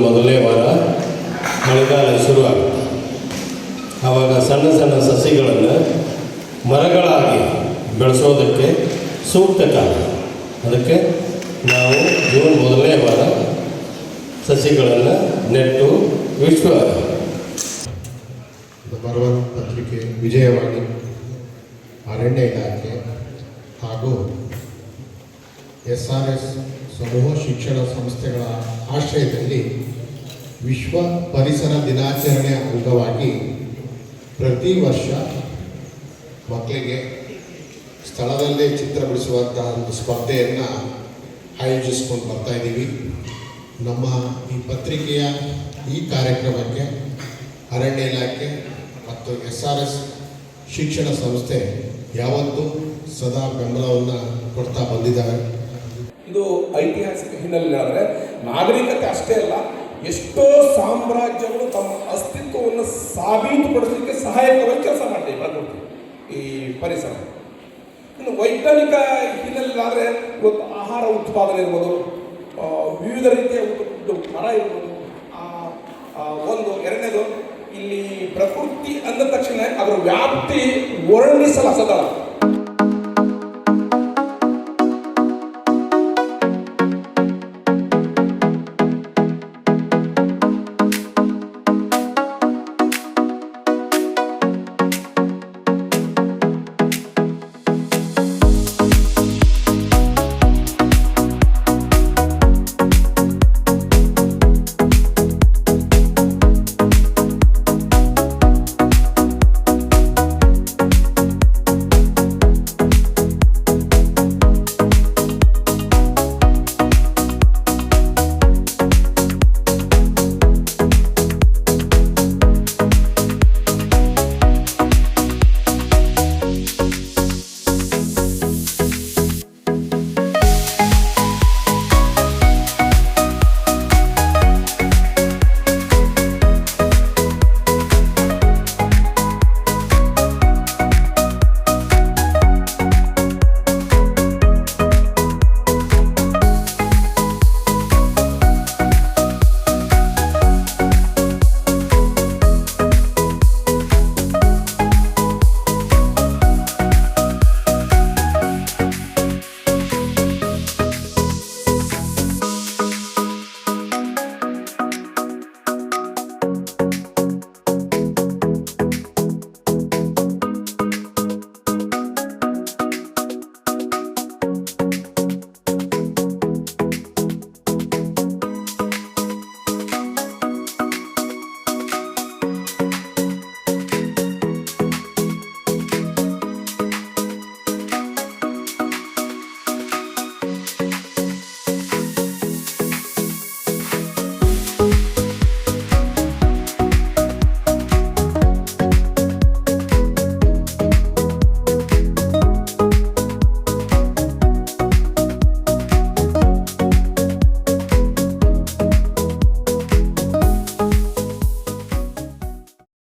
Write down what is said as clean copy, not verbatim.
ಮೊದಲನೇ ವಾರ ಮಳೆಗಾಲ ಶುರುವಾಗುತ್ತೆ. ಆವಾಗ ಸಣ್ಣ ಸಣ್ಣ ಸಸಿಗಳನ್ನು ಮರಗಳಾಗಿ ಬೆಳೆಸೋದಕ್ಕೆ ಸೂಕ್ತ ಕಾಲ. ಅದಕ್ಕೆ ನಾವು ಜೂನ್ ಮೊದಲನೇ ವಾರ ಸಸಿಗಳನ್ನು ನೆಟ್ಟು ಬರುವ ಪತ್ರಿಕೆ ವಿಜಯವಾಣಿ, ಅರಣ್ಯ ಇಲಾಖೆ ಹಾಗೂ SRS ಸಮೂಹ ಶಿಕ್ಷಣ ಸಂಸ್ಥೆಗಳ ಆಶ್ರಯದಲ್ಲಿ ವಿಶ್ವ ಪರಿಸರ ದಿನಾಚರಣೆ ಅಂಗವಾಗಿ ಪ್ರತಿ ವರ್ಷ ಮಕ್ಕಳಿಗೆ ಸ್ಥಳದಲ್ಲೇ ಚಿತ್ರ ಬಿಡಿಸುವಂತಹ ಒಂದು ಸ್ಪರ್ಧೆಯನ್ನು ಆಯೋಜಿಸ್ಕೊಂಡು ಬರ್ತಾ ಇದ್ದೀವಿ. ನಮ್ಮ ಈ ಪತ್ರಿಕೆಯ ಈ ಕಾರ್ಯಕ್ರಮಕ್ಕೆ ಅರಣ್ಯ ಇಲಾಖೆ ಮತ್ತು SRS ಶಿಕ್ಷಣ ಸಂಸ್ಥೆ ಯಾವತ್ತೂ ಸದಾ ಬೆಂಬಲವನ್ನು ಕೊಡ್ತಾ ಬಂದಿದ್ದಾರೆ. ಇದು ಐತಿಹಾಸಿಕ ಹಿನ್ನೆಲೆ ಆದರೆ ನಾಗರಿಕತೆ ಅಷ್ಟೇ ಅಲ್ಲ, ಎಷ್ಟೋ ಸಾಮ್ರಾಜ್ಯಗಳು ತಮ್ಮ ಅಸ್ತಿತ್ವವನ್ನು ಸಾಬೀತುಪಡಿಸಲಿಕ್ಕೆ ಸಹಾಯಕವಾಗಿ ಕೆಲಸ ಮಾಡ್ತೀವಿ ಪ್ರಕೃತಿ ಈ ಪರಿಸರ. ಇನ್ನು ವೈಜ್ಞಾನಿಕ ಹಿನ್ನೆಲೆ ಆದರೆ ಇವತ್ತು ಆಹಾರ ಉತ್ಪಾದನೆ ಇರ್ಬೋದು, ವಿವಿಧ ರೀತಿಯ ಮರ ಇರ್ಬೋದು. ಒಂದು ಎರಡನೇದು, ಇಲ್ಲಿ ಪ್ರಕೃತಿ ಅಂದ ತಕ್ಷಣ ಅದರ ವ್ಯಾಪ್ತಿ ವರ್ಣಿಸಲು ಅಸದಲ್ಲ.